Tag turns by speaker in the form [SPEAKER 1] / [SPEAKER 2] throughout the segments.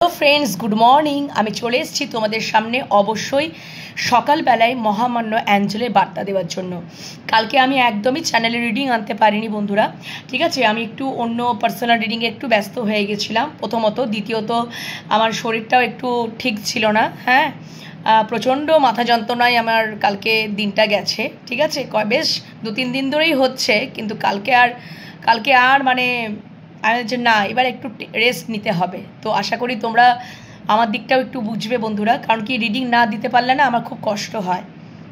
[SPEAKER 1] Hello friends, good morning. আমি চলে এসেছি তোমাদের সামনে অবশ্যই সকালবেলায় মহামান্য অ্যাঞ্জেলের বার্তা দেওয়ার জন্য। কালকে আমি একদমই চ্যানেলে রিডিং আনতে পারিনি বন্ধুরা, ঠিক আছে। আমি একটু অন্য পার্সোনাল রিডিংয়ে একটু ব্যস্ত হয়ে গেছিলাম প্রথমত, দ্বিতীয়ত আমার শরীরটাও একটু ঠিক ছিল না। হ্যাঁ, প্রচণ্ড মাথা যন্ত্রণায় আমার কালকে দিনটা গেছে, ঠিক আছে। বেশ 2-3 দিন ধরেই হচ্ছে, কিন্তু কালকে আর মানে আমি যে না, এবার একটু রেস্ট নিতে হবে। তো আশা করি তোমরা আমার দিকটাও একটু বুঝবে বন্ধুরা, কারণ কি রিডিং না দিতে পারলে না আমার খুব কষ্ট হয়,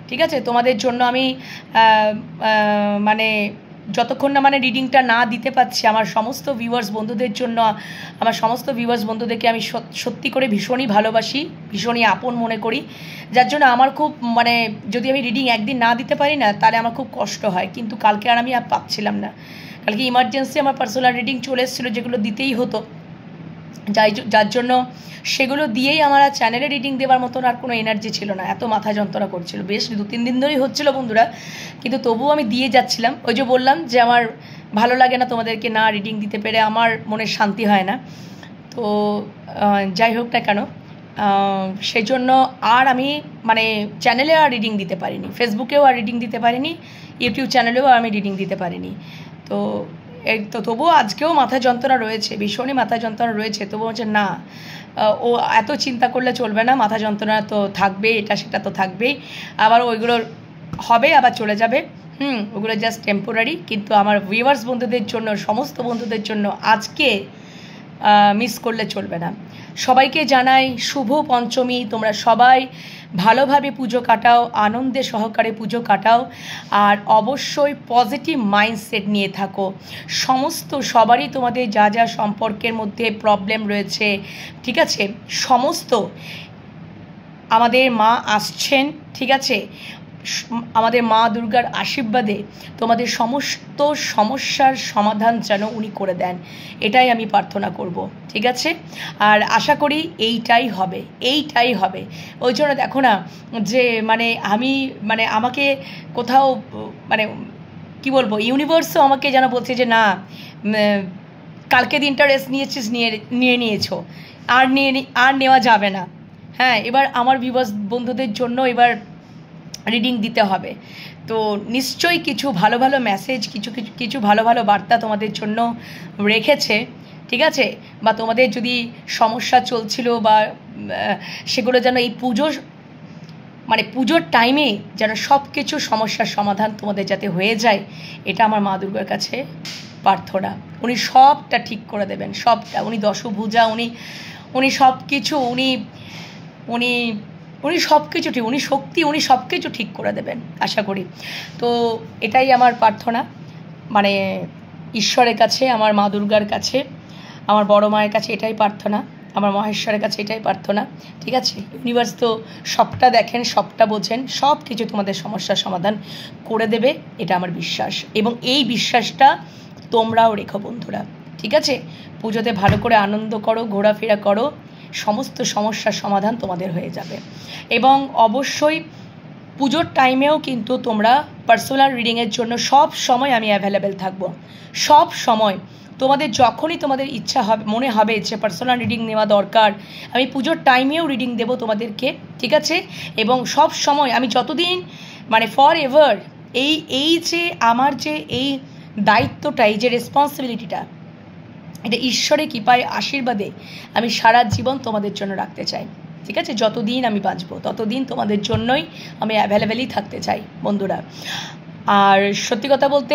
[SPEAKER 1] ঠিক আছে। তোমাদের জন্য আমি মানে যতক্ষণ না মানে রিডিংটা না দিতে পারছি, আমার সমস্ত ভিউয়ার্স বন্ধুদেরকে আমি সত্যি করে ভীষণই ভালোবাসি, ভীষণই আপন মনে করি, যার জন্য আমার খুব মানে যদি আমি রিডিং একদিন না দিতে পারি না তাহলে আমার খুব কষ্ট হয়। কিন্তু কালকে আর আমি পাচ্ছিলাম না। কালকে ইমার্জেন্সি আমার পার্সোনাল রিডিং চলে এসেছিলো, যেগুলো দিতেই হতো, যার জন্য সেগুলো দিয়েই আমার আর চ্যানেলে রিডিং দেওয়ার মতন আর কোনো এনার্জি ছিল না। এত মাথা যন্ত্রণা করছিল, বেশ 2-3 দিন ধরেই হচ্ছিলো বন্ধুরা, কিন্তু তবুও আমি দিয়ে যাচ্ছিলাম। ওই যে বললাম যে আমার ভালো লাগে না তোমাদেরকে না রিডিং দিতে পেরে, আমার মনে শান্তি হয় না। তো যাই হোক না কেন, সেই জন্য আর আমি মানে চ্যানেলে আর রিডিং দিতে পারিনি, ফেসবুকেও আর রিডিং দিতে পারিনি, ইউটিউব চ্যানেলেও আমি রিডিং দিতে পারিনি। তো তবুও আজকেও মাথা যন্ত্রণা রয়েছে, ভীষণই মাথা যন্ত্রণা রয়েছে। তবুও হচ্ছে না, ও এত চিন্তা করলে চলবে না, মাথা যন্ত্রণা তো থাকবেই, এটা সেটা তো থাকবেই, আবার ওইগুলো হবে আবার চলে যাবে। ওগুলো জাস্ট টেম্পোরারি। কিন্তু আমার ভিউয়ার্স বন্ধুদের জন্য, সমস্ত বন্ধুদের জন্য আজকে মিস করলে চলবে না। সবাইকে জানাই শুভ পঞ্চমী। তোমরা সবাই ভালোভাবে পুজো কাটাও, আনন্দে সহকারে পুজো কাটাও, আর অবশ্যই পজিটিভ মাইন্ডসেট নিয়ে থাকো। সবারই তোমাদের যা যা সম্পর্কের মধ্যে প্রবলেম রয়েছে, ঠিক আছে, সমস্ত আমাদের মা আসছেন, ঠিক আছে, আমাদের মা দুর্গার আশীর্বাদে তোমাদের সমস্ত সমস্যার সমাধান যেন উনি করে দেন, এটাই আমি প্রার্থনা করব, ঠিক আছে। আর আশা করি এইটাই হবে। ওই জন্য দেখো না যে মানে আমাকে কোথাও মানে কি বলবো, ইউনিভার্সও আমাকে যেন বলছে যে না, কালকে দিনটা রেস্ট নিয়েছো, আর নেওয়া যাবে না। হ্যাঁ, এবার আমার ভিউয়ার্স বন্ধুদের জন্য এবার রিডিং দিতে হবে। তো নিশ্চয়ই কিছু ভালো ভালো মেসেজ, কিছু ভালো ভালো বার্তা তোমাদের জন্য রেখেছে, ঠিক আছে। বা তোমাদের যদি সমস্যা চলছিল বা সেগুলো যেন এই পুজোর টাইমে যেন সব কিছু সমস্যার সমাধান তোমাদের যাতে হয়ে যায়, এটা আমার মা দুর্গার কাছে প্রার্থনা। উনি সবটা ঠিক করে দেবেন, সবটা। উনি দশভুজা, উনি সব কিছু, উনি সব কিছু ঠিক, উনি শক্তি, উনি সব কিছু ঠিক করে দেবেন আশা করি। তো এটাই আমার প্রার্থনা, মানে ঈশ্বরের কাছে, আমার মা দুর্গার কাছে, আমার বড় মায়ের কাছে এটাই প্রার্থনা, আমার মহেশ্বরের কাছে এটাই প্রার্থনা, ঠিক আছে। ইউনিভার্স তো সবটা দেখেন, সবটা বোঝেন, সব কিছু তোমাদের সমস্যার সমাধান করে দেবে, এটা আমার বিশ্বাস। এবং এই বিশ্বাসটা তোমরাও রেখো বন্ধুরা, ঠিক আছে। পুজোতে ভালো করে আনন্দ করো, ঘোরাফেরা করো, সমস্ত সমস্যার সমাধান তোমাদের হয়ে যাবে। এবং অবশ্যই পুজোর টাইমেও কিন্তু তোমরা পার্সোনাল রিডিংয়ের জন্য সব সময় আমি অ্যাভেলেবেল থাকবো, সব সময়। তোমাদের যখনই তোমাদের ইচ্ছা হবে, মনে হবে যে পার্সোনাল রিডিং নেওয়া দরকার, আমি পুজোর টাইমেও রিডিং দেবো তোমাদেরকে, ঠিক আছে। এবং সব সময় আমি যতদিন মানে ফর এভার এই যে আমার যে এই দায়িত্বটা, এই যে রেসপন্সিবিলিটিটা, এটা ঈশ্বরের কৃপায় আশীর্বাদে আমি সারা জীবন তোমাদের জন্য রাখতে চাই, ঠিক আছে। যতদিন আমি বাঁচবো ততদিন তোমাদের জন্যই আমি অ্যাভেলেবেলই থাকতে চাই বন্ধুরা। আর সত্যি কথা বলতে,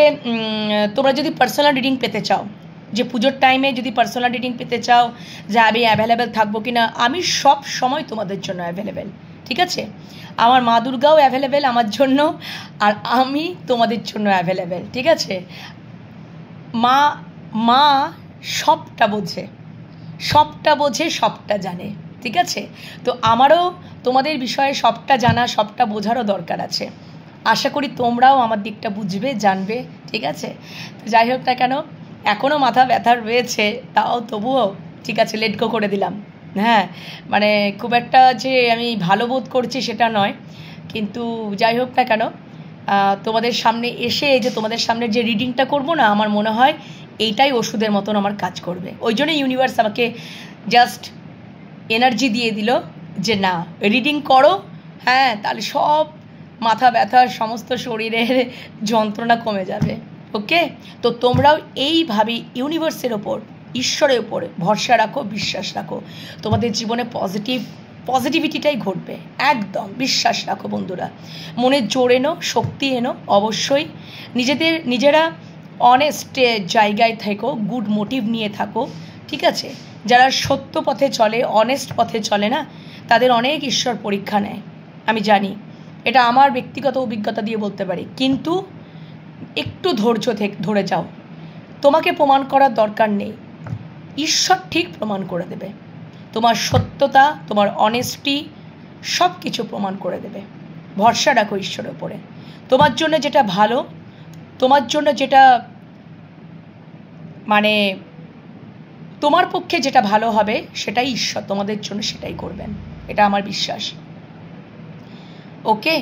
[SPEAKER 1] তোমরা যদি পার্সোনাল রিডিং পেতে চাও, যে পুজোর টাইমে যদি পার্সোনাল রিডিং পেতে চাও যে আমি অ্যাভেলেবেল থাকবো কি না, আমি সব সময় তোমাদের জন্য অ্যাভেলেবেল, ঠিক আছে। আমার মা দুর্গাও অ্যাভেলেবেল আমার জন্য, আর আমি তোমাদের জন্য অ্যাভেলেবেল, ঠিক আছে। মা সবটা বোঝে, সবটা জানে, ঠিক আছে। তো আমারও তোমাদের বিষয়ে সবটা জানা, সবটা বোঝারও দরকার আছে। আশা করি তোমরাও আমার দিকটা বুঝবে, জানবে, ঠিক আছে। তো যাই হোক না কেন, এখনও মাথা ব্যথা রয়েছে, তবুও ঠিক আছে, লেট গো করে দিলাম। হ্যাঁ, মানে খুব একটা যে আমি ভালো বোধ করছি সেটা নয়, কিন্তু যাই হোক না কেন, তোমাদের সামনে এসে যে তোমাদের সামনে যে রিডিংটা করবো না, আমার মনে হয় এইটাই ওষুধের মতন আমার কাজ করবে। ওই জন্য ইউনিভার্স আমাকে জাস্ট এনার্জি দিয়ে দিল যে না রিডিং করো, হ্যাঁ তাহলে সব মাথা ব্যথা সমস্ত শরীরের যন্ত্রণা কমে যাবে। ওকে, তো তোমরাও এইভাবেই ইউনিভার্সের ওপর, ঈশ্বরের ওপর ভরসা রাখো, বিশ্বাস রাখো, তোমাদের জীবনে পজিটিভিটিটাই ঘটবে। একদম বিশ্বাস রাখো বন্ধুরা, মনে জোর এনো, শক্তি এনো, অবশ্যই নিজেরা অনেস্ট জায়গায় থেকো, গুড মোটিভ নিয়ে থাকো, ঠিক আছে? যারা সত্য পথে চলে, অনেস্ট পথে চলে না, তাদের অনেক ঈশ্বর পরীক্ষা নেয়, আমি জানি, এটা আমার ব্যক্তিগত অভিজ্ঞতা দিয়ে বলতে পারি। কিন্তু একটু ধৈর্য ধরে যাও, তোমাকে প্রমাণ করার দরকার নেই, ঈশ্বর ঠিক প্রমাণ করে দেবে। তোমার সত্যতা, তোমার অনেস্টি সব কিছু প্রমাণ করে দেবে। ভরসা রাখো ঈশ্বরের ওপরে। তোমার জন্য যেটা ভালো, তোমার জন্য যেটা মানে তোমার পক্ষে যেটা ভালো হবে, সেটাই ঈশ্বর তোমাদের জন্য সেটাই করবেন, এটা আমার বিশ্বাস। ওকে,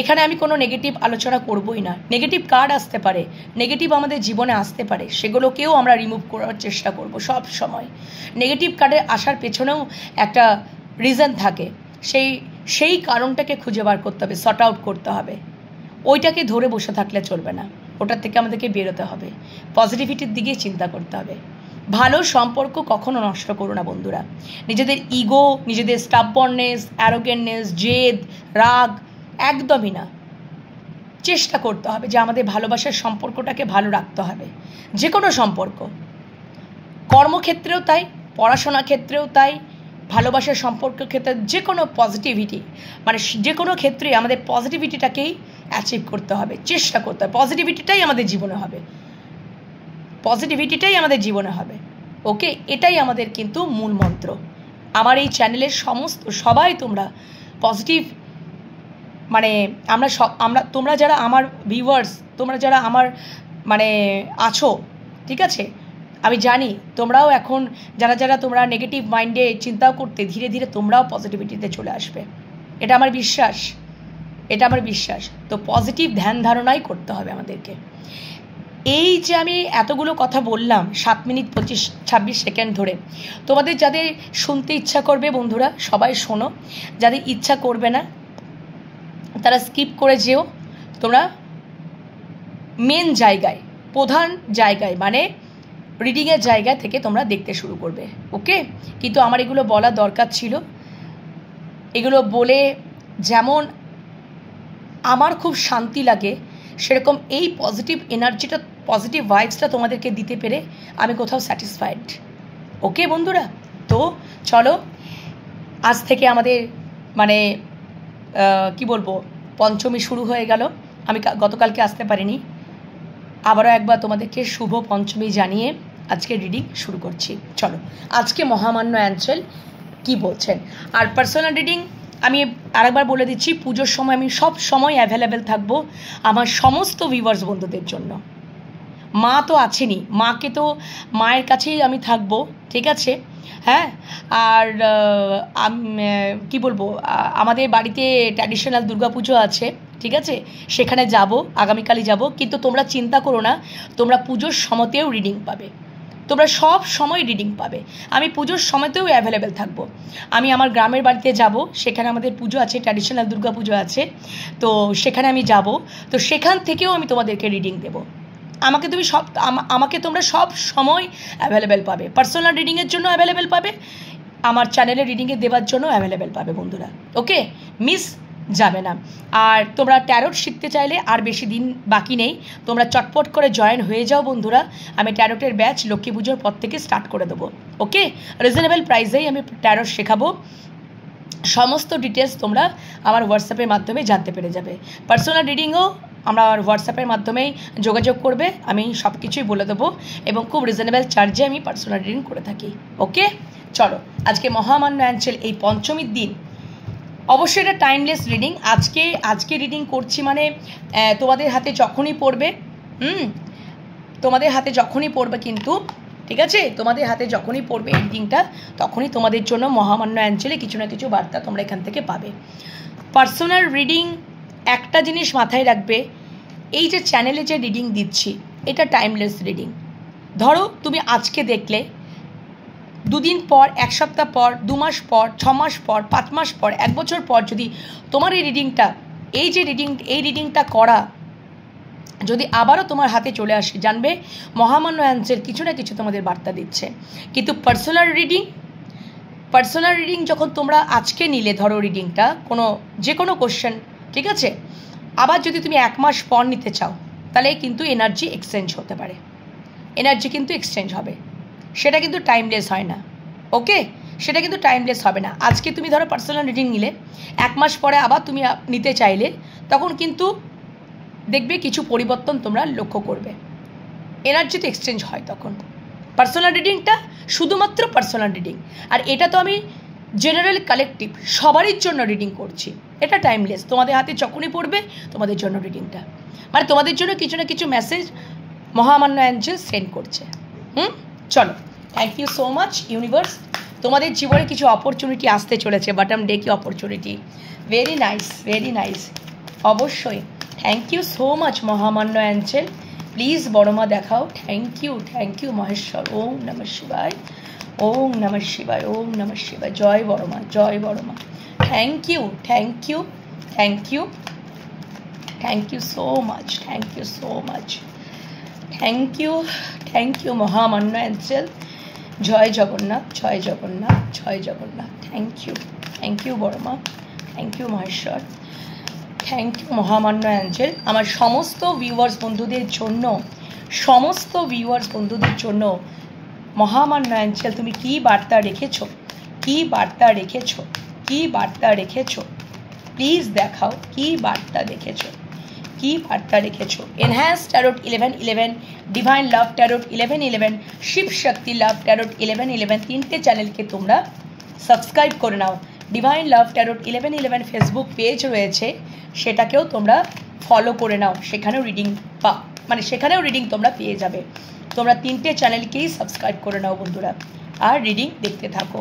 [SPEAKER 1] এখানে আমি কোনো নেগেটিভ আলোচনা করবই না। নেগেটিভ কার্ড আসতে পারে, নেগেটিভ আমাদের জীবনে আসতে পারে, সেগুলোকেও আমরা রিমুভ করার চেষ্টা করব সব সময়। নেগেটিভ কার্ডের আসার পেছনেও একটা রিজন থাকে, সেই কারণটাকে খুঁজে বার করতে হবে, সর্ট আউট করতে হবে। ওইটাকে ধরে বসে থাকলে চলবে না, ওটার থেকে আমাদেরকে বেরোতে হবে, পজিটিভিটির দিকে চিন্তা করতে হবে। ভালো সম্পর্ক কখনো নষ্ট করো না বন্ধুরা। নিজেদের ইগো, নিজেদের স্টাববর্ননেস, অ্যারোগেন্টনেস, জেদ, রাগ একদমই না। চেষ্টা করতে হবে যে আমাদের ভালোবাসার সম্পর্কটাকে ভালো রাখতে হবে। যে কোনো সম্পর্ক, কর্মক্ষেত্রেও তাই, পড়াশোনার ক্ষেত্রেও তাই, ভালোবাসার সম্পর্কের ক্ষেত্রে যে কোনো পজিটিভিটি, মানে যে কোনো ক্ষেত্রে আমাদের পজিটিভিটিটাকেই অ্যাচিভ করতে হবে, চেষ্টা করতে হবে। পজিটিভিটিটাই আমাদের জীবনে হবে, পজিটিভিটিটাই আমাদের জীবনে হবে। ওকে, এটাই আমাদের কিন্তু মূল মন্ত্র। আমার এই চ্যানেলের সবাই তোমরা পজিটিভ, মানে তোমরা যারা আমার ভিউয়ার্স, তোমরা যারা আমার মানে আছো, ঠিক আছে, আমি জানি তোমরাও এখন যারা তোমরা নেগেটিভ মাইন্ডে চিন্তাও করতে, ধীরে ধীরে তোমরাও পজিটিভিটিতে চলে আসবে, এটা আমার বিশ্বাস, এটা আমার বিশ্বাস। তো পজিটিভ ধ্যান ধারণাই করতে হবে আমাদেরকে। এই যে আমি এতগুলো কথা বললাম 7 মিনিট 26 সেকেন্ড ধরে, তোমাদের যাদের শুনতে ইচ্ছা করবে বন্ধুরা সবাই শোনো, যাদের ইচ্ছা করবে না তারা স্কিপ করে যেও। তোমরা মেন জায়গায়, প্রধান জায়গায়, মানে রিডিংয়ের জায়গা থেকে তোমরা দেখতে শুরু করবে। ওকে, কিন্তু আমার এগুলো বলা দরকার ছিল। এগুলো বলে যেমন আমার খুব শান্তি লাগে, সেরকম এই পজিটিভ এনার্জিটা, পজিটিভ ভাইবসটা তোমাদেরকে দিতে পেরে আমি কোথাও স্যাটিসফাইড। ওকে বন্ধুরা, তো চলো, আজ থেকে আমাদের মানে কি বলবো, পঞ্চমী শুরু হয়ে গেল। আমি গতকালকে আসতে পারিনি, আবারও একবার তোমাদেরকে শুভ পঞ্চমী জানিয়ে আজকে রিডিং শুরু করছি। চলো, আজকে মহামান্য অ্যাঞ্জেল কি বলছেন। আর পার্সোনাল রিডিং আমি আরেকবার বলে দিচ্ছি, পুজোর সময় আমি সব সময় অ্যাভেলেবেল থাকবো আমার সমস্ত ভিউয়ার্স বন্ধুদের জন্য। মা তো আছেনই, মাকে তো মায়ের কাছেই আমি থাকবো, ঠিক আছে? হ্যাঁ, আর কি বলবো, আমাদের বাড়িতে ট্র্যাডিশনাল দুর্গাপুজো আছে, ঠিক আছে, সেখানে যাব, আগামীকালই যাব। কিন্তু তোমরা চিন্তা করো না, তোমরা পুজোর সময়তেও রিডিং পাবে, তোমরা সব সময় রিডিং পাবে। আমি পুজোর সময়তেও অ্যাভেলেবেল থাকবো। আমি আমার গ্রামের বাড়িতে যাব, সেখানে আমাদের পুজো আছে, ট্র্যাডিশনাল দুর্গাপুজো আছে, তো সেখানে আমি যাব, তো সেখান থেকেও আমি তোমাদেরকে রিডিং দেবো। আমাকে তোমরা সব সময় অ্যাভেলেবেল পাবে, পার্সোনাল রিডিংয়ের জন্য অ্যাভেলেবেল পাবে, আমার চ্যানেলে রিডিংয়ে দেওয়ার জন্য অ্যাভেলেবেল পাবে বন্ধুরা। ওকে, মিস যাবে না। আর তোমরা ট্যারোট শিখতে চাইলে আর বেশি দিন বাকি নেই, তোমরা চটপট করে জয়েন হয়ে যাও বন্ধুরা। আমি ট্যারোটের ব্যাচ লক্ষ্মী পুজোর পর থেকে স্টার্ট করে দেবো। ওকে, রিজনেবল প্রাইসেই আমি ট্যারোট শেখাবো। সমস্ত ডিটেলস তোমরা আমার হোয়াটসঅ্যাপের মাধ্যমে জানতে পেরে যাবে। পার্সোনাল রিডিংও আমার হোয়াটসঅ্যাপের মাধ্যমেই যোগাযোগ করবে, আমি সব কিছুই বলে দেবো, এবং খুব রিজনেবল চার্জে আমি পার্সোনাল রিডিং করে থাকি। ওকে, চলো, আজকে মহামান্য অ্যাঞ্জেল এই পঞ্চমীর দিন, অবশ্যই এটা টাইমলেস রিডিং। আজকে রিডিং করছি মানে তোমাদের হাতে যখনই পড়বে, তোমাদের হাতে যখনই পড়বে কিন্তু, ঠিক আছে, তোমাদের হাতে যখনই পড়বে এই রিডিংটা, তখনই তোমাদের জন্য মহামান্য অ্যাঞ্জেলে কিছু না কিছু বার্তা তোমরা এখান থেকে পাবে। পার্সোনাল রিডিং, একটা জিনিস মাথায় রাখবে, এই যে চ্যানেলে যে রিডিং দিচ্ছি এটা টাইমলেস রিডিং। ধরো তুমি আজকে দেখলে, দুদিন পর, এক সপ্তাহ পর, 2 মাস পর, 6 মাস পর, 5 মাস পর, 1 বছর পর যদি তোমার এই রিডিংটা করা যদি আবারও তোমার হাতে চলে আসে, জানবে মহামান্য অ্যাঞ্জেল কিছু না কিছু তোমাদের বার্তা দিচ্ছে। কিন্তু পার্সোনাল রিডিং যখন তোমরা আজকে নিলে, ধরো রিডিংটা যে কোনো কোশ্চেন, ঠিক আছে, আবার যদি তুমি 1 মাস পর নিতে চাও, তাহলে কিন্তু এনার্জি এক্সচেঞ্জ হতে পারে, এনার্জি কিন্তু এক্সচেঞ্জ হবে, সেটা কিন্তু টাইমলেস হয় না। ওকে, সেটা কিন্তু টাইমলেস হবে না। আজকে তুমি ধরো পার্সোনাল রিডিং নিলে, 1 মাস পরে আবার তুমি নিতে চাইলে, তখন কিন্তু দেখবে কিছু পরিবর্তন তোমরা লক্ষ্য করবে, এনার্জি তো এক্সচেঞ্জ হয় তখন। পার্সোনাল রিডিংটা শুধুমাত্র পার্সোনাল রিডিং, আর এটা তো আমি জেনারেল কালেকটিভ সবারই জন্য রিডিং করছি, এটা টাইমলেস। তোমাদের হাতে যখনই পড়বে তোমাদের জন্য রিডিংটা, মানে তোমাদের জন্য কিছু না কিছু মেসেজ মহামান্য অ্যাঞ্জেল সেন্ড করছে। চলো, thank you so much universe. তোমাদের জীবনে কিছু অপরচুনিটি আসতে চলেছে, বাটম ডে কি opportunity, very nice, very nice, অবশ্যই। থ্যাংক ইউ সো মাচ মহামান্য অ্যাঞ্জেল, প্লিজ বড়মা দেখাও। Thank you Maheshwar. ওম নমঃ শিবায়, ওম নমঃ শিবায়, ওম নমঃ শিবায়। জয় বড়মা, জয় Baroma. Thank you so much, thank you মহামান্য অ্যাঞ্জেল। জয় জগন্নাথ, জয় জগন্নাথ, জয় Jagannath. Thank you Baroma, thank you Maheshwar, thank you মহামান্য অ্যাঞ্জেল। আমার সমস্ত ভিউয়ার্স বন্ধুদের জন্য মহামান্য অ্যাঞ্জেল তুমি কি বার্তা রেখেছো, প্লিজ দেখাও কি বার্তা রেখেছো। Enhance tarot 1111, divine love tarot 1111, Shiv Shakti love tarot 1111, 3টে চ্যানেলকে তোমরা সাবস্ক্রাইব করে নাও। Divine love tarot 1111 Facebook page রয়েছে, সেটাকেও তোমরা ফলো করে নাও, সেখানেও রিডিং তোমরা পেয়ে যাবে। তোমরা 3টে চ্যানেলকেই সাবস্ক্রাইব করে নাও বন্ধুরা, আর রিডিং দেখতে থাকো।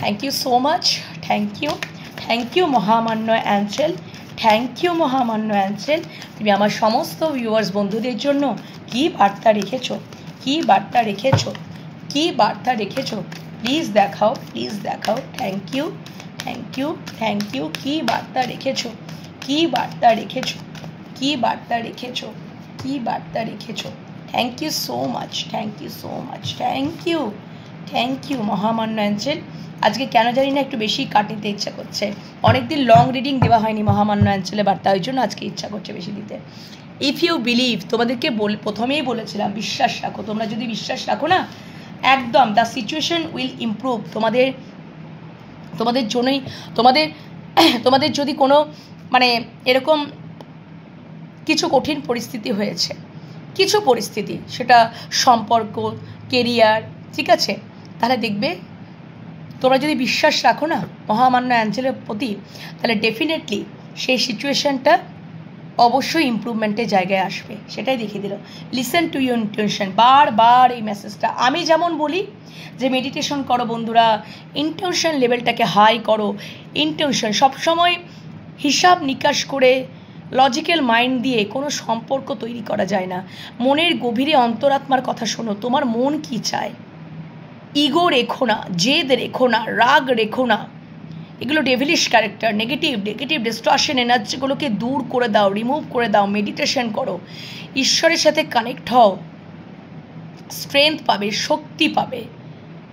[SPEAKER 1] Thank you so much, thank you মহামান্য অ্যাঞ্জেল, তুমি আমার সমস্ত ভিউয়ার্স বন্ধুদের জন্য কি বার্তা রেখেছো, প্লিজ দেখাও। থ্যাংক ইউ, কি বার্তা রেখেছো, thank you so much, thank you মহামান্য অ্যাঞ্জেল। আজকে কেন জানি না একটু বেশি কাটিতে ইচ্ছা করছে, অনেকদিন লং রিডিং দেওয়া হয়নি মহামান্য অ্যাঞ্জেলের বার্তা, ওই জন্য আজকে ইচ্ছা করছে বেশি দিতে। ইফ ইউ বিলিভ, তোমাদেরকে প্রথমেই বলেছিলাম বিশ্বাস রাখো, তোমরা যদি বিশ্বাস রাখো না, একদম দ্য সিচুয়েশন উইল ইমপ্রুভ। তোমাদের জন্যই, তোমাদের যদি কোনো মানে এরকম কিছু কঠিন পরিস্থিতি হয়েছে, সেটা সম্পর্ক, কেরিয়ার, ঠিক আছে, তাহলে দেখবে তোমরা যদি বিশ্বাস রাখো না মহামান্য অ্যাঞ্জেলের প্রতি, তাহলে ডেফিনেটলি সেই সিচুয়েশনটা অবশ্যই ইমপ্রুভমেন্টের জায়গায় আসবে, সেটাই দেখিয়ে দিল। লিসেন টু ইউর ইনটিউশন, বারবার এই মেসেজটা আমি যেমন বলি যে মেডিটেশন করো বন্ধুরা, ইনটিউশন লেভেলটাকে হাই করো। ইনটিউশন সবসময় হিসাব নিকাশ করে লজিক্যাল মাইন্ড দিয়ে কোনো সম্পর্ক তৈরি করা যায় না। মনের গভীরে অন্তরাত্মার কথা শোনো, তোমার মন কি চায়। ইগো রেখো না, জেদ রেখো না, রাগ রেখো না, এগুলো ডেভিলিশ ক্যারেক্টার, নেগেটিভ ডিস্টর্শন এনার্জিগুলোকে দূর করে দাও, রিমুভ করে দাও। মেডিটেশন করো, ঈশ্বরের সাথে কানেক্ট হও, স্ট্রেংথ পাবে, শক্তি পাবে,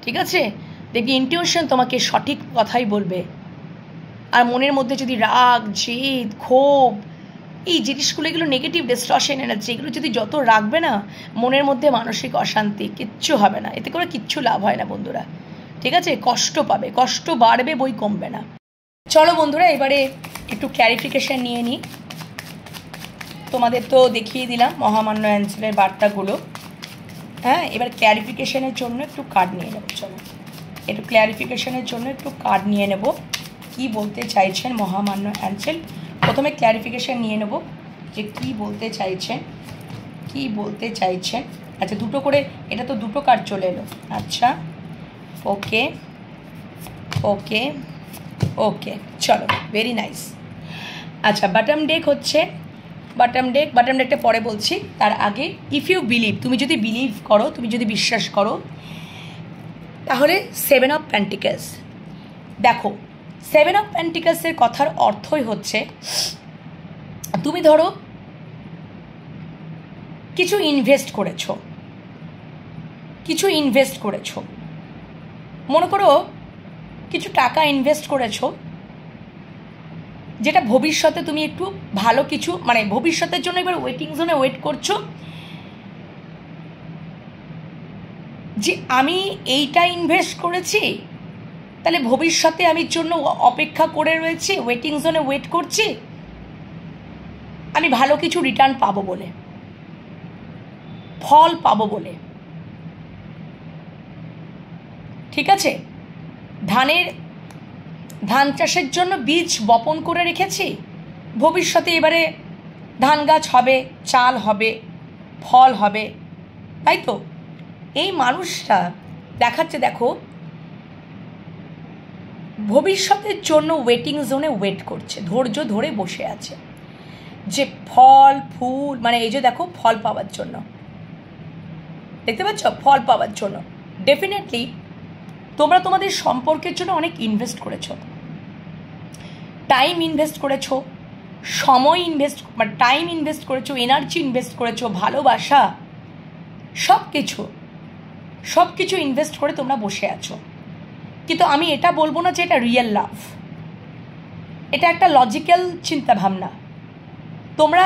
[SPEAKER 1] ঠিক আছে। দেখবি ইনটিউশন তোমাকে সঠিক কথাই বলবে। আর মনের মধ্যে যদি রাগ, জেদ, ক্ষোভ, এই জিনিসগুলো, এগুলো নেগেটিভ ডিস্টর্শন এনার্জি, এগুলো যদি যত রাখবে না মনের মধ্যে, মানসিক অশান্তি, কিচ্ছু হবে না, এতে করে কিচ্ছু লাভ হয় না বন্ধুরা, ঠিক আছে। কষ্ট পাবে, কষ্ট বাড়বে, বই কমবে না। চলো বন্ধুরা, এবারে একটু ক্ল্যারিফিকেশান নিয়ে নিই। তোমাদের তো দেখিয়ে দিলাম মহামান্য অ্যাঞ্জেলের বার্তাগুলো, হ্যাঁ। এবার ক্ল্যারিফিকেশানের জন্য একটু কার্ড নিয়ে নেব। চলো, একটু ক্ল্যারিফিকেশানের জন্য একটু কার্ড নিয়ে নেব, কি বলতে চাইছেন মহামান্য অ্যাঞ্জেল। প্রথমে ক্ল্যারিফিকেশান নিয়ে নেব যে কি বলতে চাইছেন। আচ্ছা, দুটো করে, এটা তো দুটো কার্ড চলে এলো। আচ্ছা, ওকে, চলো, ভেরি নাইস। আচ্ছা, বটম ডেক হচ্ছে, বটম ডেকটা পরে বলছি, তার আগে ইফ ইউ বিলিভ, তুমি যদি বিলিভ করো, তুমি যদি বিশ্বাস করো, তাহলে 7 অফ পেন্টিকলস, দেখো 7 অফ পেন্টিকলসের কথার অর্থই হচ্ছে তুমি ধরো কিছু ইনভেস্ট করেছো, মনে করো কিছু টাকা ইনভেস্ট করেছো, যেটা ভবিষ্যতে তুমি একটু ভালো কিছু মানে ভবিষ্যতের জন্য এবার ওয়েটিং জোনে ওয়েট করছো যে আমি এইটা ইনভেস্ট করেছি, তাহলে ভবিষ্যতে আমি জন্য অপেক্ষা করে রয়েছি, ওয়েটিং জোনে ওয়েট করছি আমি ভালো কিছু রিটার্ন পাবো বলে, ফল পাবো বলে। ঠিক আছে, ধান চাষের জন্য বীজ বপন করে রেখেছি, ভবিষ্যতে এবারে ধান গাছ হবে, চাল হবে, ফল হবে, তাই তো? এই মানুষটা দেখাচ্ছে, দেখো ভবিষ্যতের জন্য ওয়েটিং জোনে ওয়েট করছে, ধৈর্য ধরে বসে আছে যে ফল ফুল মানে এই যে দেখো ফল পাওয়ার জন্য, দেখতে পাচ্ছ ফল পাওয়ার জন্য। ডেফিনেটলি তোমরা তোমাদের সম্পর্কের জন্য অনেক ইনভেস্ট করেছো, টাইম ইনভেস্ট করেছো, সময় ইনভেস্ট মানে টাইম ইনভেস্ট করেছো, এনার্জি ইনভেস্ট করেছো, ভালোবাসা, সব কিছু ইনভেস্ট করে তোমরা বসে আছো। কিন্তু আমি এটা বলবো না যে এটা রিয়েল লাভ, এটা একটা লজিক্যাল চিন্তাভাবনা। তোমরা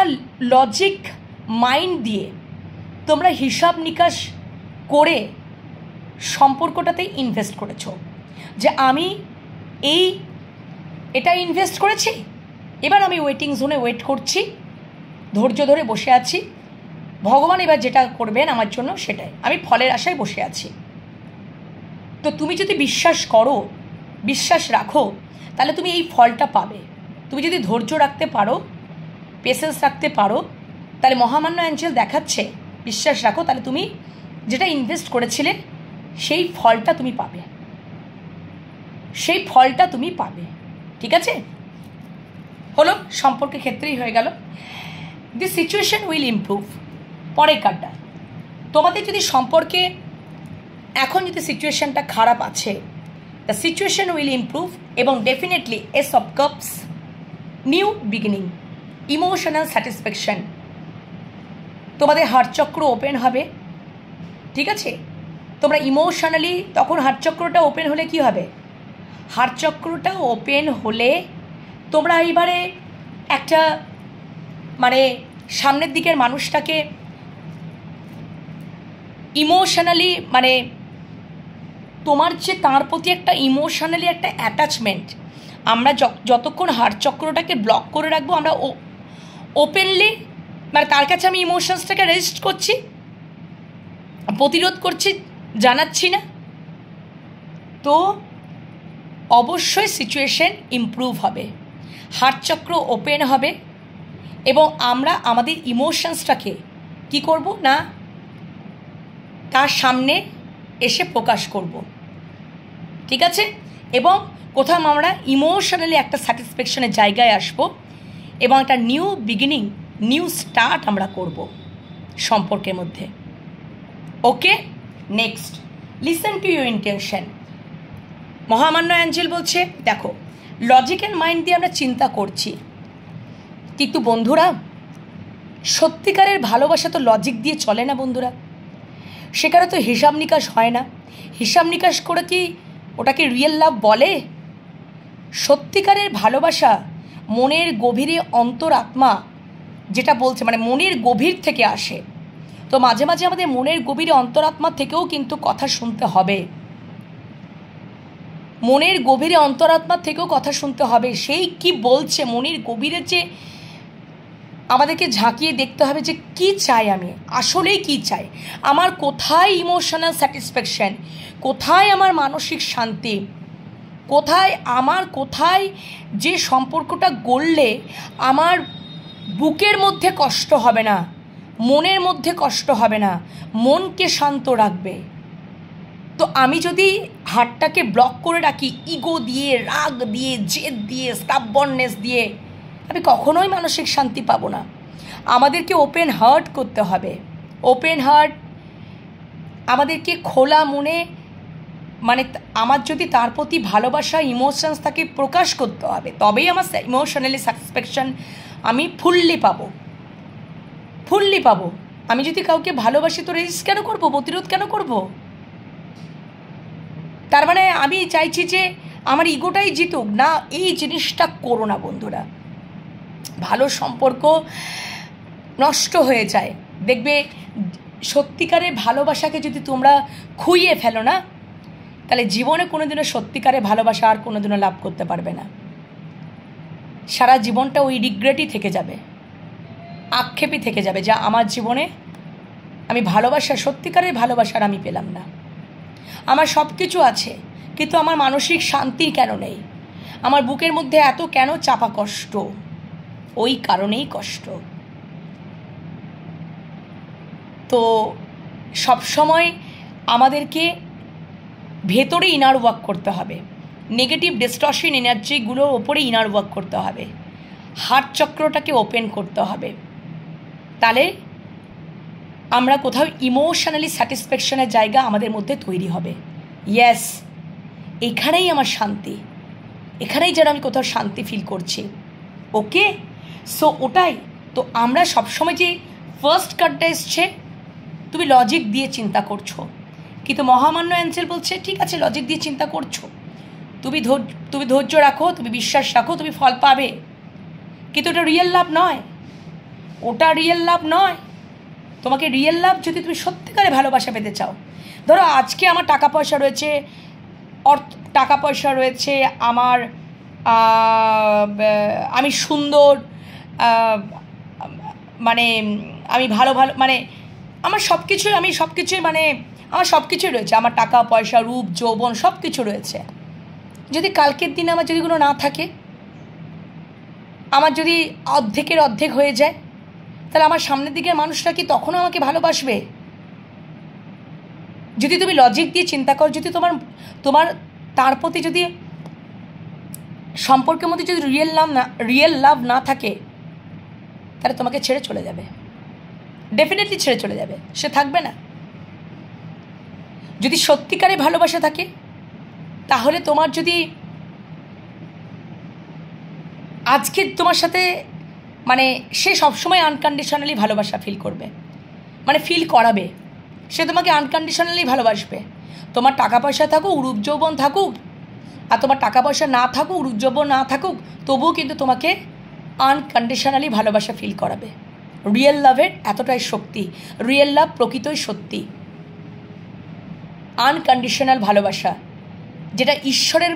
[SPEAKER 1] লজিক মাইন্ড দিয়ে তোমরা হিসাব নিকাশ করে সম্পর্কটাতে ইনভেস্ট করেছো যে আমি এটা ইনভেস্ট করেছি, এবার আমি ওয়েটিং জোনে ওয়েট করছি, ধৈর্য ধরে বসে আছি, ভগবান এবার যেটা করবেন আমার জন্য সেটাই, আমি ফলের আশায় বসে আছি। তো তুমি যদি বিশ্বাস রাখো তাহলে তুমি এই ফলটা পাবে। তুমি যদি ধৈর্য রাখতে পারো, পেশেন্স রাখতে পারো, তাহলে মহামান্য অ্যাঞ্জেল দেখাচ্ছে বিশ্বাস রাখো, তাহলে তুমি যেটা ইনভেস্ট করেছিলে সেই ফলটা তুমি পাবে। ঠিক আছে, হলো সম্পর্কের ক্ষেত্রেই হয়ে গেল। দি সিচুয়েশন উইল ইমপ্রুভ। পরের কার্ডটা, তোমাদের যদি সম্পর্কে এখন যদি সিচুয়েশনটা খারাপ আছে, দ্য সিচুয়েশন উইল ইমপ্রুভ এবং definitely S of cups, new beginning, emotional satisfaction, তোমাদের হার্টচক্র ওপেন হবে। ঠিক আছে, তোমরা ইমোশনালি তখন হার্টচক্রটা ওপেন হলে কি হবে, হার্টচক্রটা ওপেন হলে তোমরা এবারে একটা মানে সামনের দিকের মানুষটাকে ইমোশনালি মানে তোমার যে তার প্রতি একটা ইমোশনালি একটা অ্যাটাচমেন্ট, আমরা যতক্ষণ হার্টচক্রটাকে ব্লক করে রাখবো, আমরা ওপেনলি মানে তার কাছে আমি ইমোশনসটাকে রেজিস্ট করছি, প্রতিরোধ করছি, জানাচ্ছি না, তো অবশ্যই সিচুয়েশন ইমপ্রুভ হবে, হার্টচক্র ওপেন হবে এবং আমরা আমাদের ইমোশনসটাকে কি করব না তার সামনে এসে প্রকাশ করব। ঠিক আছে, এবং কোথাও আমরা ইমোশনালি একটা স্যাটিসফ্যাকশনের জায়গায় আসব এবং একটা নিউ বিগিনিং, নিউ স্টার্ট আমরা করব সম্পর্কের মধ্যে। Okay, next, listen to your intention. মহামান্য অ্যাঞ্জেল বলছে, দেখো লজিক্যাল মাইন্ড দিয়ে আমরা চিন্তা করছি, কিন্তু বন্ধুরা সত্যিকারের ভালোবাসা তো লজিক দিয়ে চলে না বন্ধুরা, সেখানে তো হিসাব নিকাশ হয় না। হিসাব নিকাশ করে কি ওটাকে রিয়েল লাভ বলে? সত্যিকারের ভালোবাসা মনের গভীরে অন্তরাত্মা যেটা বলছে মানে মনের গভীর থেকে আসে। তো মাঝে মাঝে আমাদের মনের গভীরে অন্তরাত্মা থেকেও কিন্তু কথা শুনতে হবে, মনের গভীরে অন্তরাত্মা থেকেও কথা শুনতে হবে। সেই কি বলছে মনের গভীরে, যে আমাদেরকে ঝাঁকিয়ে দেখতে হবে যে কি চাই, আমি আসলেই কি চাই, আমার কোথায় ইমোশনাল স্যাটিসফ্যাকশন, কোথায় আমার মানসিক শান্তি, কোথায় যে সম্পর্কটা গড়লে আমার বুকের মধ্যে কষ্ট হবে না, মনের মধ্যে কষ্ট হবে না, মনকে শান্ত রাখবে। তো আমি যদি হার্টটাকে ব্লক করে রাখি ইগো দিয়ে, রাগ দিয়ে, জেদ দিয়ে, স্টাববর্ননেস দিয়ে, আমি কখনোই মানসিক শান্তি পাবো না। আমাদেরকে ওপেন হার্ট করতে হবে, ওপেন হার্ট, আমাদেরকে খোলা মনে মানে আমার যদি তার প্রতি ভালোবাসা ইমোশনস তাকে প্রকাশ করতে হবে, তবেই আমার ইমোশনালি স্যাটিসফ্যাকশান আমি ফুললি পাবো। আমি যদি কাউকে ভালোবাসি তো রেজিস্ট কেন করবো, প্রতিরোধ কেন করব? তার মানে আমি চাইছি যে আমার ইগোটাই জিতুক না, এই জিনিসটা করো না বন্ধুরা। ভালো সম্পর্ক নষ্ট হয়ে যায়। দেখবে সত্যিকারের ভালোবাসাকে যদি তোমরা খুইয়ে ফেলো না, তাহলে জীবনে কোনোদিনও সত্যিকারের ভালোবাসা আর কোনোদিনও লাভ করতে পারবে না। সারা জীবনটা ওই রিগ্রেটই থেকে যাবে, আক্ষেপই থেকে যাবে, যা আমার জীবনে আমি ভালোবাসা, সত্যিকারের ভালোবাসার আমি পেলাম না। আমার সব কিছু আছে, কিন্তু আমার মানসিক শান্তি কেন নেই? আমার বুকের মধ্যে এত কেন চাপা কষ্ট? ওই কারণেই কষ্ট। তো সবসময় আমাদেরকে ভেতরে ইনার ওয়ার্ক করতে হবে, নেগেটিভ ডিস্টর্শন এনার্জিগুলোর ওপরে ইনার ওয়ার্ক করতে হবে, হার্ট চক্রটাকে ওপেন করতে হবে। তাহলে আমরা কোথাও ইমোশনালি স্যাটিসফ্যাকশনের জায়গা আমাদের মধ্যে তৈরি হবে। ইয়েস, এখানেই আমার শান্তি, এখানেই যেন আমি কোথাও শান্তি ফিল করছি। ওকে, সো ওটাই তো আমরা সবসময় যে ফার্স্ট কার্ডটা এসছে, তুমি লজিক দিয়ে চিন্তা করছো, কিন্তু মহামান্য অ্যাঞ্জেল বলছে ঠিক আছে লজিক দিয়ে চিন্তা করছো, তুমি ধৈর্য রাখো, তুমি বিশ্বাস রাখো, তুমি ফল পাবে। কিন্তু ওটা রিয়েল লাভ নয়, ওটা রিয়েল লাভ নয়। তোমাকে রিয়েল লাভ যদি তুমি সত্যিকারে ভালোবাসা পেতে চাও, ধরো আজকে আমার টাকা পয়সা রয়েছে, আমার আমি সুন্দর, মানে আমি ভালো মানে আমার সব কিছুই মানে আমার সব কিছুই রয়েছে, আমার টাকা পয়সা, রূপ, যৌবন সব কিছু রয়েছে। যদি কালকের দিনে আমার যদি কোনো না থাকে, আমার যদি অর্ধেকের অর্ধেক হয়ে যায়, তাহলে আমার সামনের দিকের মানুষরা কি তখনও আমাকে ভালোবাসবে? যদি তুমি লজিক দিয়ে চিন্তা করো, যদি তোমার তার প্রতি যদি সম্পর্কের মধ্যে যদি রিয়েল লাভ না থাকে, তাহলে তোমাকে ছেড়ে চলে যাবে, ডেফিনেটলি ছেড়ে চলে যাবে, সে থাকবে না। যদি সত্যিকারে ভালোবাসা থাকে, তাহলে তোমার যদি আজকে তোমার সাথে মানে সে সবসময় আনকন্ডিশনালি ভালোবাসা ফিল করবে, মানে ফিল করাবে, সে তোমাকে আনকন্ডিশনালি ভালোবাসবে। তোমার টাকা পয়সা থাকুক, রূপ যৌবন থাকুক, আর তোমার টাকা পয়সা না থাকুক, রূপ যৌবন না থাকুক, তবুও কিন্তু তোমাকে আনকন্ডিশনালি ভালোবাসা ফিল করাবে। রিয়েল লাভের এতটাই শক্তি, রিয়েল লাভ প্রকৃতই সত্যি। আনকন্ডিশনাল ভালোবাসা যেটা ঈশ্বরের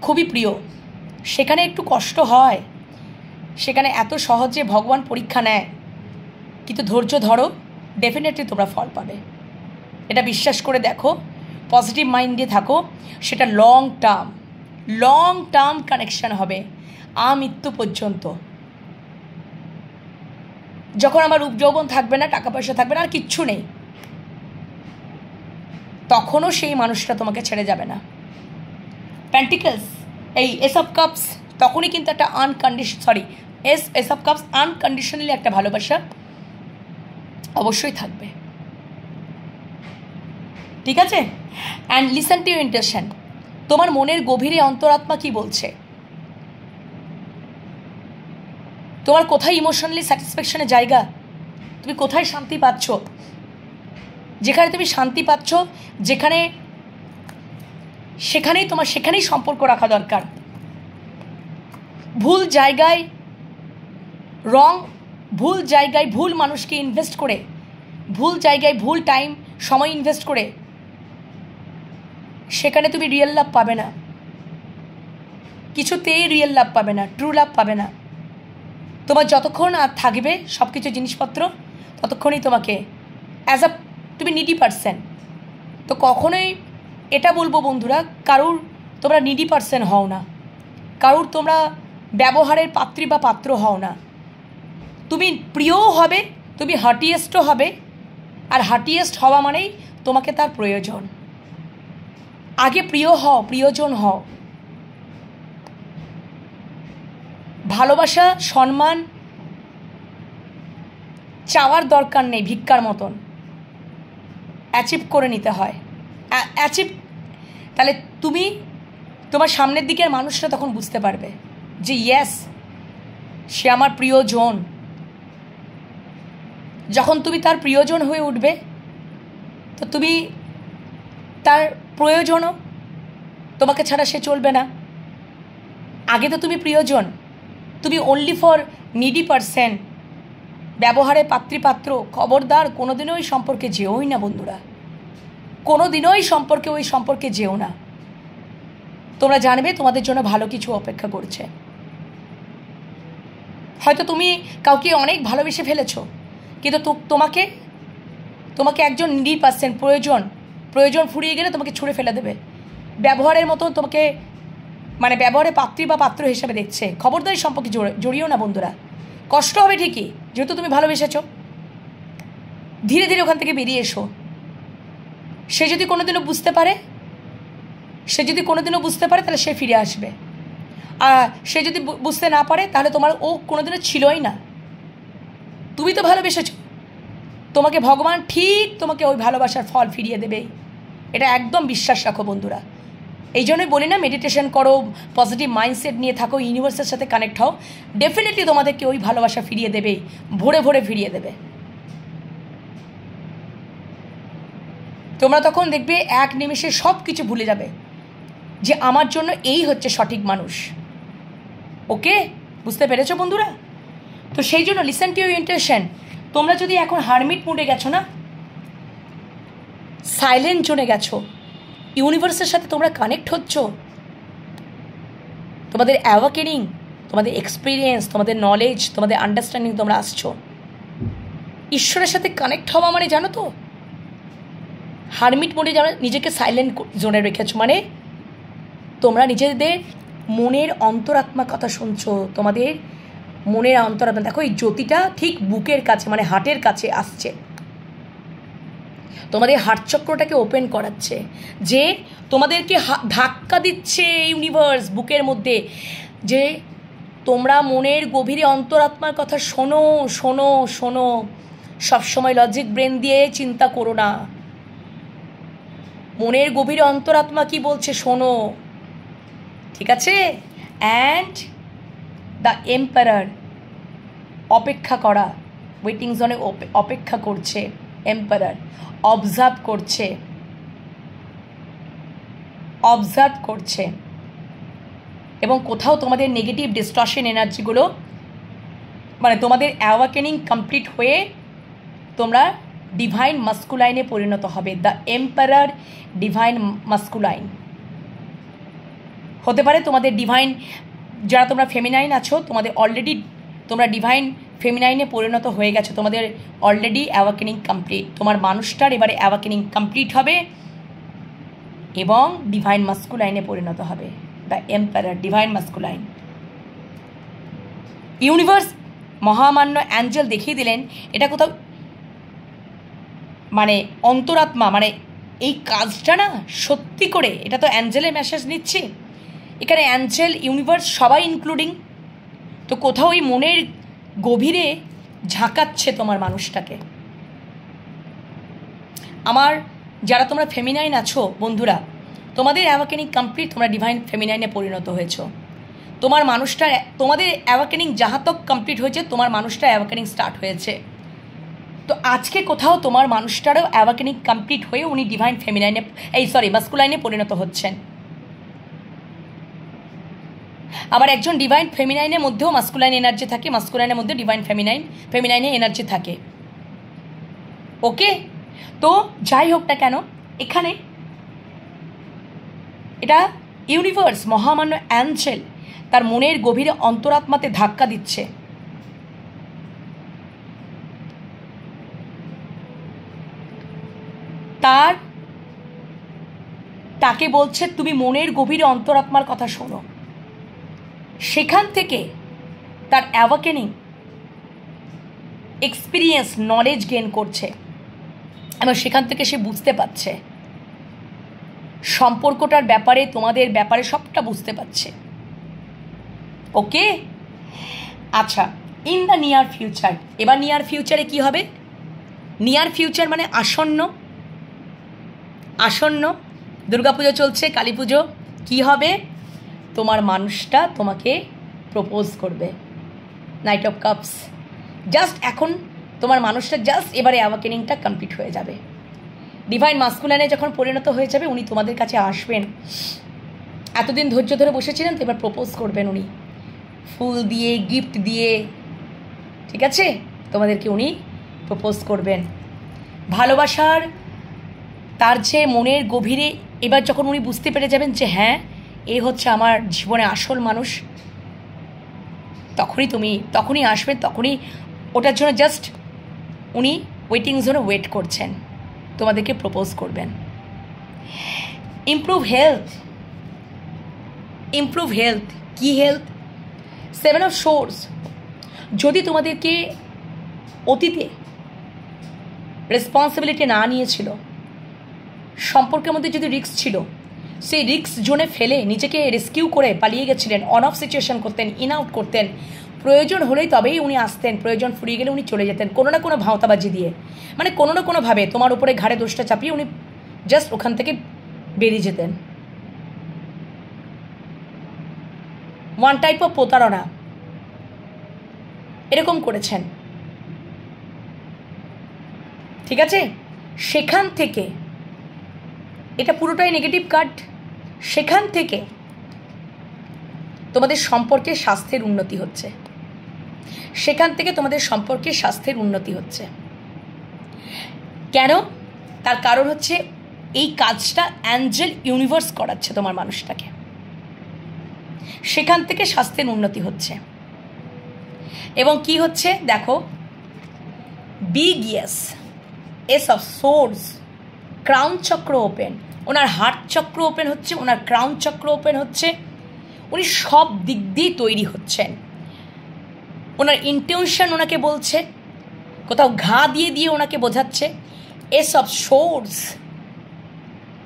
[SPEAKER 1] খুবই প্রিয়, সেখানে একটু কষ্ট হয়, সেখানে এত সহজে ভগবান পরীক্ষা নেয়, কিন্তু ধৈর্য ধরো, ডেফিনেটলি তোমরা ফল পাবে। এটা বিশ্বাস করে দেখো, পজিটিভ মাইন্ড দিয়ে থাকো, সেটা লং টার্ম কানেকশান হবে আমৃত্যু পর্যন্ত। যখন আমার রূপ যৌবন থাকবে না, টাকা পয়সা থাকবে না, আর কিচ্ছু নেই, তখনও সেই মানুষটা তোমাকে ছেড়ে যাবে না। পেন্টিকলস, এই এস অফ কাপস, তখনই কিন্তু একটা এস অফ কাপস আনকন্ডিশনালি একটা ভালোবাসা অবশ্যই থাকবে। ঠিক আছে? And listen to your intention. তোমার মনের গভীরে অন্তরাত্মা কি বলছে, তোমার কোথায় ইমোশনালি স্যাটিসফ্যাকশনের জায়গা, তুমি কোথায় শান্তি পাচ্ছ? যেখানে তুমি শান্তি পাচ্ছ, সেখানেই সম্পর্ক রাখা দরকার। ভুল জায়গায় ভুল মানুষকে ইনভেস্ট করে, ভুল জায়গায় ভুল সময় ইনভেস্ট করে, সেখানে তুমি রিয়েল লাভ পাবে না, কিছুতেই রিয়েল লাভ পাবে না, ট্রু লাভ পাবে না। তোমার যতক্ষণ আর থাকবে সব কিছু জিনিসপত্র, ততক্ষণই তোমাকে তুমি নিডি পারসন। তো কখনোই এটা বলবো বন্ধুরা, কারুর তোমরা নিডি পারসন হও না, কারুর তোমরা ব্যবহারের পাত্রী বা পাত্র হও না। তুমি প্রিয়ও হবে, তুমি হার্টিয়েস্টও হবে, আর হার্টিয়েস্ট হওয়া মানেই তোমাকে তার প্রয়োজন। আগে প্রিয় হও, প্রিয়জন হও। ভালোবাসা, সম্মান চাওয়ার দরকার নেই, ভিক্ষার মতন অ্যাচিভ করে নিতে হয়। তাহলে তুমি তোমার সামনের দিকের মানুষটা তখন বুঝতে পারবে যে ইয়েস, সে আমার প্রিয়জন। যখন তুমি তার প্রিয়জন হয়ে উঠবে, তো তুমি তার প্রয়োজনও, তোমাকে ছাড়া সে চলবে না। আগে তো তুমি প্রিয়জন, তুমি অনলি ফর নিডি পারসন, ব্যবহারে পাত্রীপাত্র। খবরদার কোনোদিনও ওই সম্পর্কে যেওই না বন্ধুরা, কোনোদিনও ওই সম্পর্কে যেও না। তোমরা জানবে তোমাদের জন্য ভালো কিছু অপেক্ষা করছে। হয়তো তুমি কাউকে অনেক ভালোবেসে ফেলেছো, কিন্তু তোমাকে একজন নিডি পারসন, প্রয়োজন ফুরিয়ে গেলে তোমাকে ছুঁড়ে ফেলে দেবে। ব্যবহারের মতো তোমাকে মানে ব্যবহারে পাত্রী বা পাত্র হিসেবে দেখছে। খবরদারি সম্পর্কে জড়িও না বন্ধুরা। কষ্ট হবে ঠিকই, যেহেতু তুমি ভালোবেসেছো। ধীরে ধীরে ওখান থেকে বেরিয়ে এসো। সে যদি কোনোদিনও বুঝতে পারে তাহলে সে ফিরে আসবে। আর সে যদি বুঝতে না পারে তাহলে তোমার ও কোনোদিনও ছিলই না। তুমি তো ভালোবেসেছো, তোমাকে ভগবান ঠিক তোমাকে ওই ভালোবাসার ফল ফিরিয়ে দেবেই। এটা একদম বিশ্বাস রাখো বন্ধুরা। এই জন্যই বলি না, মেডিটেশন করো, পজিটিভ মাইন্ডসেট নিয়ে থাকো, ইউনিভার্সের সাথে কানেক্ট হও, ডেফিনেটলি তোমাদেরকে ওই ভালোবাসা ফিরিয়ে দেবেই, ভরে ভরে ফিরিয়ে দেবে। তোমরা তখন দেখবে এক নিমেষে সব কিছু ভুলে যাবে যে আমার জন্য এই হচ্ছে সঠিক মানুষ। ওকে, বুঝতে পেরেছো বন্ধুরা? তো সেই জন্য লিসেন টু ইউর ইন্টেনশন। তোমরা যদি এখন হারমিট মুডে গেছো না, সাইলেন্ট জোনে গেছো, ইউনিভার্সের সাথে তোমরা কানেক্ট হচ্ছ, তোমাদের অ্যাওয়াকেনিং, তোমাদের এক্সপিরিয়েন্স, তোমাদের নলেজ, তোমাদের আন্ডারস্ট্যান্ডিং তোমরা আসছো। ঈশ্বরের সাথে কানেক্ট হওয়া মানে জানো তো, হারমিট মোডে যারা নিজেকে সাইলেন্ট জোনে রেখেছো, মানে তোমরা নিজেদের মনের অন্তরাত্মার কথা শুনছো। তোমাদের মনের অন্তরাত্মা, দেখো এই জ্যোতিটা ঠিক বুকের কাছে মানে হার্টের কাছে আসছে, তোমাদের হার্ট চক্রটাকে ওপেন করাচ্ছে, যে তোমাদেরকে ধাক্কা দিচ্ছে ইউনিভার্স বুকের মধ্যে, যে তোমরা মনের গভীরে অন্তরাত্মার কথা শোনো শোনো শোনো। সবসময় লজিক ব্রেন দিয়ে চিন্তা করো না, মনের গভীরে অন্তরাত্মা কি বলছে শোনো, ঠিক আছে? অ্যান্ড দ্য এম্পারার অপেক্ষা করা, ওয়েটিং জোনে অপেক্ষা করছে। এম্পারার অবজার্ভ করছে এবং কোথাও তোমাদের নেগেটিভ ডিস্টর্শন এনার্জিগুলো, মানে তোমাদের অ্যাওয়াকেনিং কমপ্লিট হয়ে তোমরা ডিভাইন মাস্কুলাইনে পরিণত হবে। দ্য এম্পারার ডিভাইন মাস্কুলাইন হতে পারে। তোমাদের ডিভাইন, যারা তোমরা ফেমিনাইন আছো, তোমাদের অলরেডি তোমরা ডিভাইন ফেমিনাইনে পরিণত হয়ে গেছো, তোমাদের অলরেডি অ্যাওয়াকেনিং কমপ্লিট। তোমার মানুষটার এবারে অ্যাওয়াকেনিং কমপ্লিট হবে এবং ডিভাইন মাস্কুলাইনে পরিণত হবে। The emperor divine masculine. Universe মহামান্য অ্যাঞ্জেল দেখিয়ে দিলেন এটা কোথাও মানে অন্তরাত্মা, মানে এই কাজটা না সত্যি করে, এটা তো অ্যাঞ্জেলের মেসেজ নিচ্ছি, এখানে অ্যাঞ্জেল ইউনিভার্স সবাই ইনক্লুডিং। তো কোথাও ওই মনের গভীরে ঝাঁকাচ্ছে তোমার মানুষটাকে। আমার যারা তোমরা ফেমিনাইন আছো বন্ধুরা, তোমাদের অ্যাওয়াকেনিং কমপ্লিট, তোমরা ডিভাইন ফেমিনাইনে পরিণত হয়েছো। তোমার মানুষটার, তোমাদের অ্যাওয়াকেনিং যাহা তক কমপ্লিট হয়েছে, তোমার মানুষটার অ্যাওয়াকেনিং স্টার্ট হয়েছে। তো আজকে কোথাও তোমার মানুষটারও অ্যাওয়াকেনিং কমপ্লিট হয়ে উনি ডিভাইন ফেমিনাইনে মাস্কুলাইনে পরিণত হচ্ছেন। আবার একজন ডিভাইন ফেমিনাইনের মধ্যেও মাস্কুলাইন এনার্জি থাকে, মাস্কুলাইনের মধ্যে ডিভাইন ফেমিনাইনে এনার্জি থাকে। ওকে, তো যাই হোক না কেন, এখানে এটা ইউনিভার্স মহামান্য অ্যাঞ্জেল তার মনের গভীরে অন্তরাত্মাতে ধাক্কা দিচ্ছে। তাকে বলছে তুমি মনের গভীরে অন্তরাত্মার কথা শোনো। সেখান থেকে তার অ্যাওয়াকেনিং এক্সপিরিয়েন্স, নলেজ গেইন করছে এবং সেখান থেকে সে বুঝতে পারছে সম্পর্কটার ব্যাপারে, তোমাদের ব্যাপারে সবটা বুঝতে পারছে। ওকে, আচ্ছা, ইন দ্য নিয়ার ফিউচার। এবার নিয়ার ফিউচারে কি হবে? নিয়ার ফিউচার মানে আসন্ন দুর্গাপুজো চলছে, কালী পুজো, কী হবে? তোমার মানুষটা তোমাকে প্রপোজ করবে। নাইট অফ কাপস, জাস্ট এখন তোমার মানুষটা জাস্ট এবারে অ্যাওয়াকেনিংটা কমপ্লিট হয়ে যাবে। ডিভাইন মাস্কুলাইনে যখন পরিণত হয়ে যাবে উনি তোমাদের কাছে আসবেন। এতদিন ধৈর্য ধরে বসেছিলেন তো এবার প্রপোজ করবেন উনি, ফুল দিয়ে, গিফট দিয়ে, ঠিক আছে? তোমাদেরকে উনি প্রপোজ করবেন। ভালোবাসার তার যে মনের গভীরে এবার যখন উনি বুঝতে পেরে যাবেন যে হ্যাঁ এ হচ্ছে আমার জীবনে আসল মানুষ, তখনই আসবেন, তখনই ওটার জন্য জাস্ট উনি ওয়েটিং জোনে ওয়েট করছেন, তোমাদেরকে প্রপোজ করবেন। ইমপ্রুভ হেলথ, কি হেলথ? 7 of swords. যদি তোমাদেরকে অতীতে রেসপন্সিবিলিটি না নিয়েছিল, সম্পর্কের মধ্যে যদি রিস্ক ছিল, সেই রিস্ক জোনে ফেলে নিজেকে রেস্কিউ করে পালিয়ে গেছিলেন, অন অফ সিচুয়েশন করতেন, ইন আউট করতেন, প্রয়োজন হলেই তবেই উনি আসতেন, প্রয়োজন ফুরিয়ে গেলে উনি চলে যেতেন কোনো না কোনো ভাওতাবাজি দিয়ে, মানে কোনো না কোনোভাবে তোমার উপরে ঘাড়ে দোষটা চাপিয়ে উনি জাস্ট ওখান থেকে বেরিয়ে যেতেন। ওয়ান টাইপ অফ প্রতারণা এরকম করেছেন, ঠিক আছে? সেখান থেকে, এটা পুরোটাই নেগেটিভ কার্ড, সেখান থেকে তোমাদের সম্পর্কে স্বাস্থ্যের উন্নতি হচ্ছে, সেখান থেকে তোমাদের সম্পর্কে স্বাস্থ্যের উন্নতি হচ্ছে। কেন? তার কারণ হচ্ছে এই কাজটা অ্যাঞ্জেল ইউনিভার্স করাচ্ছে তোমার মানুষটাকে, সেখান থেকে স্বাস্থ্যের উন্নতি হচ্ছে। এবং কি হচ্ছে দেখো, big yes, S of swords, crown চক্র ওপেন, ওনার হার্ট চক্র ওপেন হচ্ছে, ওনার ক্রাউন চক্র ওপেন হচ্ছে, উনি সব দিক দিয়ে তৈরি হচ্ছেন। ওনার ইন্টেনশন ওনাকে বলছে, কোথাও ঘা দিয়ে দিয়ে ওনাকে বোঝাচ্ছে। এস অফ সোর্স,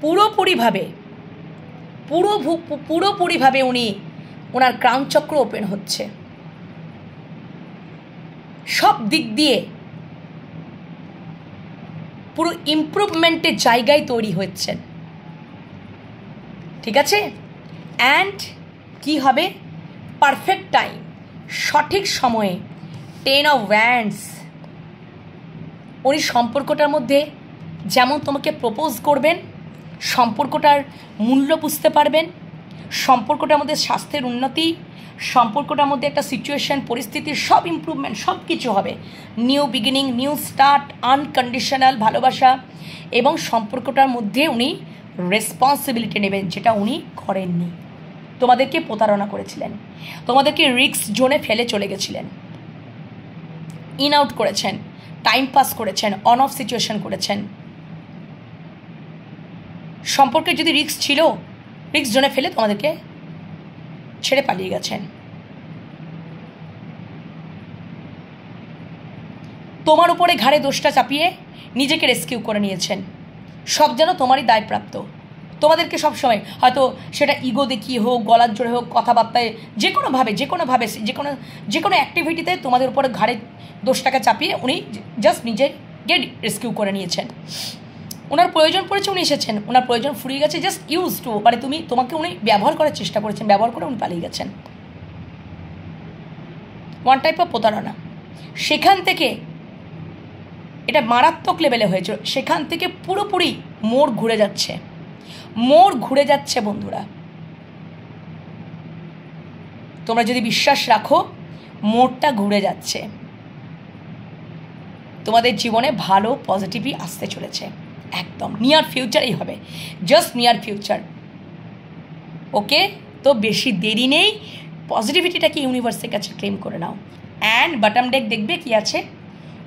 [SPEAKER 1] পুরোপুরিভাবে উনি, ওনার ক্রাউন চক্র ওপেন হচ্ছে, সব দিক দিয়ে পুরো ইমপ্রুভমেন্টের জায়গায় তৈরি হচ্ছেন, ঠিক আছে? অ্যান্ড কি হবে? পারফেক্ট টাইম, সঠিক সময়ে, 10 অফ ওয়ান্ডস, উনি সম্পর্কটার মধ্যে যেমন তোমাকে প্রপোজ করবেন, সম্পর্কটার মূল্য বুঝতে পারবেন, সম্পর্কটার মধ্যে স্বাস্থ্যের উন্নতি, সম্পর্কটার মধ্যে একটা সিচুয়েশন, পরিস্থিতির সব ইমপ্রুভমেন্ট, সব কিছু হবে, new beginning, new start, unconditional ভালোবাসা, এবং সম্পর্কটার মধ্যে উনি রেসপন্সিবিলিটি নেবেন, যেটা উনি করেননি। তোমাদেরকে প্রতারণা করেছিলেন, তোমাদেরকে রিস্ক জোনে ফেলে চলে গেছিলেন, ইন আউট করেছেন, টাইম পাস করেছেন, অন অফ সিচুয়েশন করেছেন। সম্পর্কে যদি রিস্ক ছিল, রিস্ক জোনে ফেলে তোমাদেরকে ছেড়ে পালিয়ে গেছেন। তোমার উপরে ঘাড়ে দোষটা চাপিয়ে নিজেকে রেস্কিউ করে নিয়েছেন, সব যেন তোমারই দায়প্রাপ্ত। তোমাদেরকে সবসময় হয়তো সেটা ইগো দেখিয়ে হোক, গলার জোরে হোক, কথাবার্তায়, যে কোনো অ্যাক্টিভিটিতে তোমাদের উপরে ঘাড়ে দোষটাকে চাপিয়ে উনি জাস্ট নিজেকে রেস্কিউ করে নিয়েছেন। ওনার প্রয়োজন পড়েছে, উনি এসেছেন, ওনার প্রয়োজন ফুরিয়ে গেছে, জাস্ট ইউজ টু, মানে তোমাকে উনি ব্যবহার করার চেষ্টা করেছেন, ব্যবহার করে উনি পালিয়ে গেছেন। ওয়ান টাইপ অফ প্রতারণা। সেখান থেকে এটা মারাত্মক লেভেলে হয়েছে, সেখান থেকে পুরোপুরি মোড় ঘুরে যাচ্ছে বন্ধুরা। তোমরা যদি বিশ্বাস রাখো, মোড়টা ঘুরে যাচ্ছে, তোমাদের জীবনে ভালো পজিটিভই আসতে চলেছে, একদম নিয়ার ফিউচারেই হবে, জাস্ট নিয়ার ফিউচার। ওকে, তো বেশি দেরি নেই, পজিটিভিটিটাকে ইউনিভার্সের কাছে ক্লেম করে নাও। অ্যান্ড বটম ডেক দেখবে কি আছে,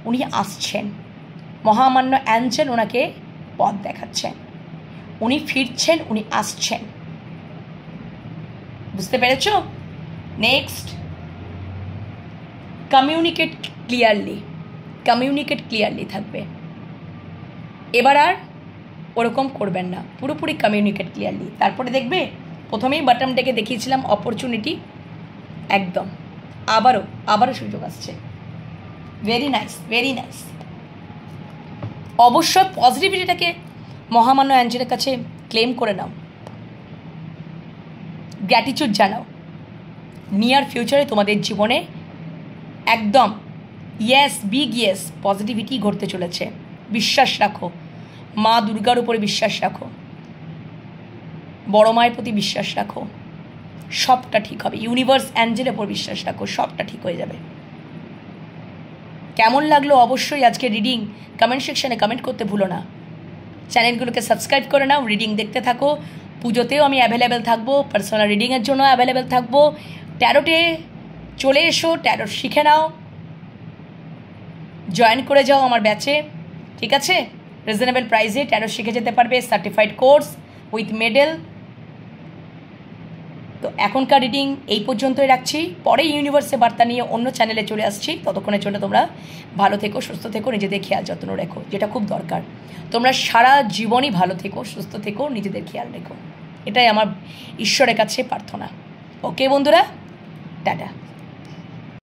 [SPEAKER 1] উনি আসছেন, মহামান্য অ্যাঞ্জেল ওনাকে পথ দেখাচ্ছেন, উনি ফিরছেন, উনি আসছেন। বুঝতে পেরেছ? নেক্সট, কমিউনিকেট ক্লিয়ারলি থাকবে। এবার আর ওরকম করবেন না, পুরোপুরি কমিউনিকেট ক্লিয়ারলি। তারপরে দেখবে, প্রথমেই বটম ডেকে দেখিয়েছিলাম অপরচুনিটি, একদম আবারও সুযোগ আসছে। Very nice. অবশ্যই পজিটিভিটিটাকে মহামান্য অ্যাঞ্জেলের কাছে ক্লেম করে নাও, গ্র্যাটিটিউড জানাও। নিয়ার ফিউচারে তোমাদের জীবনে একদম বিগ ইয়েস পজিটিভিটি ঘটতে চলেছে। বিশ্বাস রাখো, মা দুর্গার উপরে বিশ্বাস রাখো, বড় মায়ের প্রতি বিশ্বাস রাখো, সবটা ঠিক হবে। ইউনিভার্স অ্যাঞ্জেলের উপর বিশ্বাস রাখো, সবটা ঠিক হয়ে যাবে। কেমন লাগলো অবশ্যই আজকে রিডিং কমেন্ট সেকশানে কমেন্ট করতে ভুলো না। চ্যানেলগুলোকে সাবস্ক্রাইব করে নাও, রিডিং দেখতে থাকো। পুজোতেও আমি অ্যাভেলেবেল থাকবো, পার্সোনাল রিডিংয়ের জন্য অ্যাভেলেবেল থাকবো। ট্যারোটে চলে এসো, ট্যারোট শিখে নাও, জয়েন করে যাও আমার ব্যাচে, ঠিক আছে? রিজনেবল প্রাইসে ট্যারোট শিখে যেতে পারবে, সার্টিফাইড কোর্স উইথ মেডেল। তো এখনকার রিডিং এই পর্যন্তই রাখছি, পরে ইউনিভার্সে বার্তা নিয়ে অন্য চ্যানেলে চলে আসছি। ততক্ষণের জন্য তোমরা ভালো থেকো, সুস্থ থেকো, নিজেদের খেয়াল যত্ন রেখো, যেটা খুব দরকার। তোমরা সারা জীবনই ভালো থেকো, সুস্থ থেকো, নিজেদের খেয়াল রেখো, এটাই আমার ঈশ্বরের কাছে প্রার্থনা। ওকে বন্ধুরা, টাটা।